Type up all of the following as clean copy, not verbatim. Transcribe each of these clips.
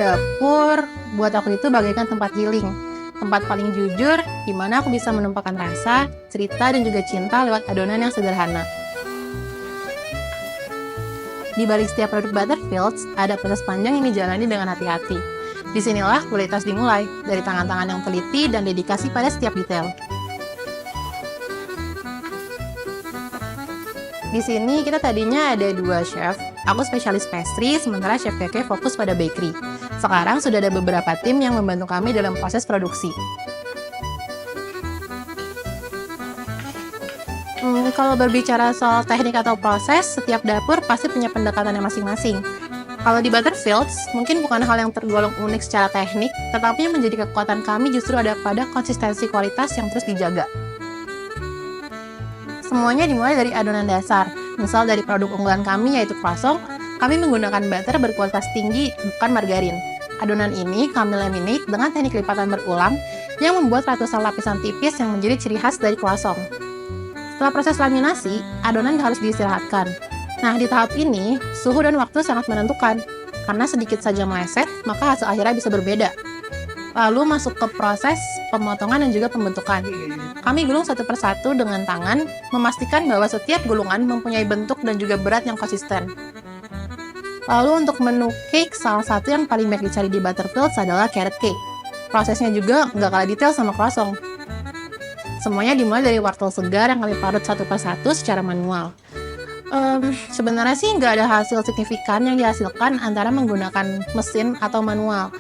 dapur buat aku itu bagaikan tempat healing, tempat paling jujur di mana aku bisa menumpahkan rasa, cerita, dan juga cinta lewat adonan yang sederhana. Di balik setiap produk Butterfields, ada proses panjang yang dijalani dengan hati-hati. Disinilah kualitas dimulai, dari tangan-tangan yang teliti dan dedikasi pada setiap detail. Di sini kita tadinya ada 2 chef, aku spesialis pastry, sementara Chef Keke fokus pada bakery. Sekarang sudah ada beberapa tim yang membantu kami dalam proses produksi. Kalau berbicara soal teknik atau proses, setiap dapur pasti punya pendekatannya masing-masing. Kalau di Butterfields, mungkin bukan hal yang tergolong unik secara teknik, tetapi yang menjadi kekuatan kami justru ada pada konsistensi kualitas yang terus dijaga. Semuanya dimulai dari adonan dasar. Misal dari produk unggulan kami yaitu croissant, kami menggunakan butter berkualitas tinggi, bukan margarin. Adonan ini kami laminate dengan teknik lipatan berulang yang membuat ratusan lapisan tipis yang menjadi ciri khas dari croissant. Setelah proses laminasi, adonan harus diistirahatkan. Nah, di tahap ini, suhu dan waktu sangat menentukan. Karena sedikit saja meleset, maka hasil akhirnya bisa berbeda. Lalu masuk ke proses pemotongan dan juga pembentukan. Kami gulung satu persatu dengan tangan, memastikan bahwa setiap gulungan mempunyai bentuk dan juga berat yang konsisten. Lalu untuk menu cake, salah satu yang paling banyak dicari di Butterfields adalah carrot cake. Prosesnya juga nggak kalah detail sama croissant. Semuanya dimulai dari wortel segar yang kami parut satu persatu secara manual. Sebenarnya sih nggak ada hasil signifikan yang dihasilkan antara menggunakan mesin atau manual.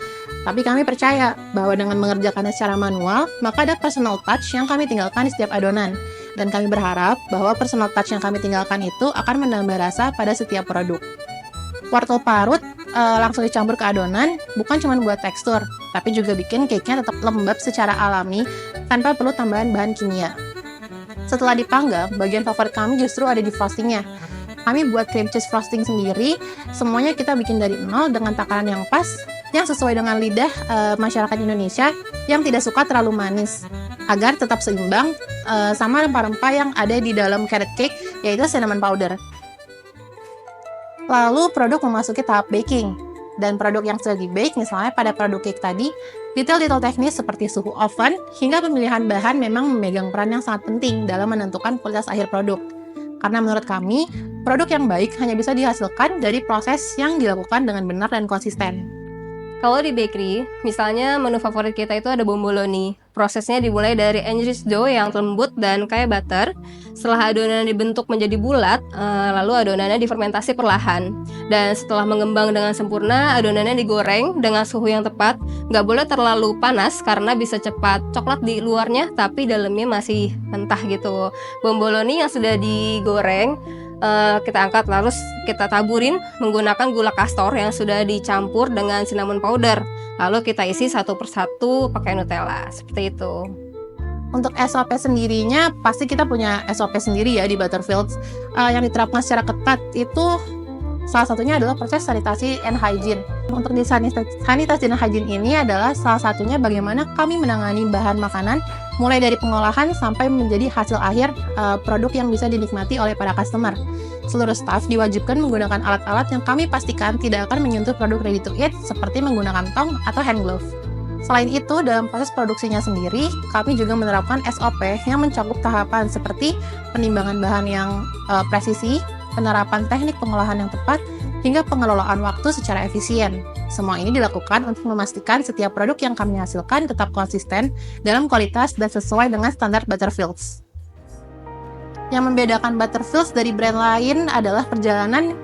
Tapi kami percaya bahwa dengan mengerjakannya secara manual, maka ada personal touch yang kami tinggalkan di setiap adonan. Dan kami berharap bahwa personal touch yang kami tinggalkan itu akan menambah rasa pada setiap produk. Wortel parut langsung dicampur ke adonan, bukan cuma buat tekstur, tapi juga bikin cake-nya tetap lembab secara alami tanpa perlu tambahan bahan kimia. Setelah dipanggang, bagian favorit kami justru ada di frostingnya. Kami buat cream cheese frosting sendiri, semuanya kita bikin dari nol dengan takaran yang pas, yang sesuai dengan lidah masyarakat Indonesia yang tidak suka terlalu manis, agar tetap seimbang sama rempah-rempah yang ada di dalam carrot cake, yaitu cinnamon powder. Lalu produk memasuki tahap baking, dan produk yang sudah di-bake, misalnya pada produk cake tadi, detail-detail teknis seperti suhu oven hingga pemilihan bahan memang memegang peran yang sangat penting dalam menentukan kualitas akhir produk. Karena menurut kami, produk yang baik hanya bisa dihasilkan dari proses yang dilakukan dengan benar dan konsisten. Kalau di bakery, misalnya menu favorit kita itu ada bomboloni. Prosesnya dimulai dari enriched dough yang lembut dan kaya butter. Setelah adonan dibentuk menjadi bulat, lalu adonannya difermentasi perlahan. Dan setelah mengembang dengan sempurna, adonannya digoreng dengan suhu yang tepat. Nggak boleh terlalu panas karena bisa cepat coklat di luarnya, tapi dalamnya masih mentah gitu. Bomboloni yang sudah digoreng, kita angkat lalu kita taburin menggunakan gula kastor yang sudah dicampur dengan cinnamon powder. Lalu kita isi satu persatu pakai Nutella, seperti itu. Untuk SOP sendirinya, pasti kita punya SOP sendiri ya di Butterfields. Yang diterapkan secara ketat itu salah satunya adalah proses sanitasi and hygiene. Untuk di sanitasi dan hygiene ini adalah salah satunya bagaimana kami menangani bahan makanan mulai dari pengolahan sampai menjadi hasil akhir produk yang bisa dinikmati oleh para customer. Seluruh staf diwajibkan menggunakan alat-alat yang kami pastikan tidak akan menyentuh produk ready to eat seperti menggunakan tong atau hand glove. Selain itu, dalam proses produksinya sendiri, kami juga menerapkan SOP yang mencakup tahapan seperti penimbangan bahan yang presisi, penerapan teknik pengolahan yang tepat, hingga pengelolaan waktu secara efisien. Semua ini dilakukan untuk memastikan setiap produk yang kami hasilkan tetap konsisten dalam kualitas dan sesuai dengan standar Butterfields. Yang membedakan Butterfields dari brand lain adalah perjalanan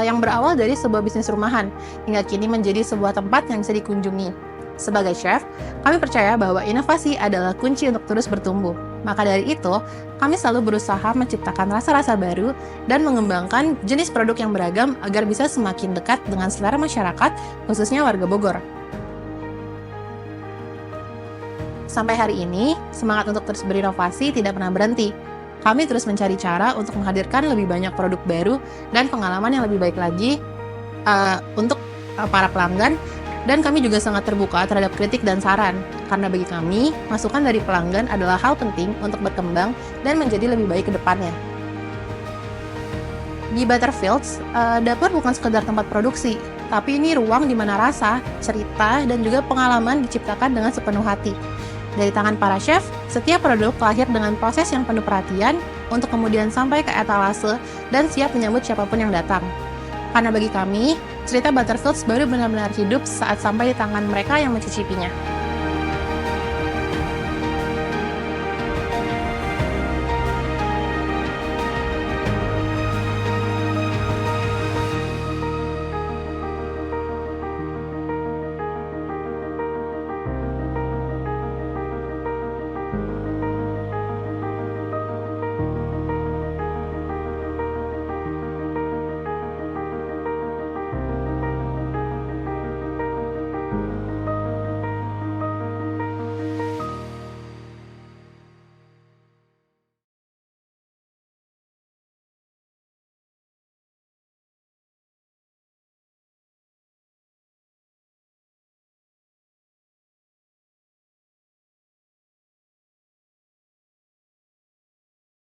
yang berawal dari sebuah bisnis rumahan, hingga kini menjadi sebuah tempat yang bisa dikunjungi. Sebagai chef, kami percaya bahwa inovasi adalah kunci untuk terus bertumbuh. Maka dari itu, kami selalu berusaha menciptakan rasa-rasa baru dan mengembangkan jenis produk yang beragam agar bisa semakin dekat dengan selera masyarakat, khususnya warga Bogor. Sampai hari ini, semangat untuk terus berinovasi tidak pernah berhenti. Kami terus mencari cara untuk menghadirkan lebih banyak produk baru dan pengalaman yang lebih baik lagi untuk para pelanggan. Dan kami juga sangat terbuka terhadap kritik dan saran, karena bagi kami, masukan dari pelanggan adalah hal penting untuk berkembang dan menjadi lebih baik ke depannya. Di Butterfields, dapur bukan sekedar tempat produksi, tapi ini ruang di mana rasa, cerita, dan juga pengalaman diciptakan dengan sepenuh hati. Dari tangan para chef, setiap produk lahir dengan proses yang penuh perhatian untuk kemudian sampai ke etalase dan siap menyambut siapapun yang datang. Karena bagi kami, cerita Butterfields baru benar-benar hidup saat sampai di tangan mereka yang mencicipinya.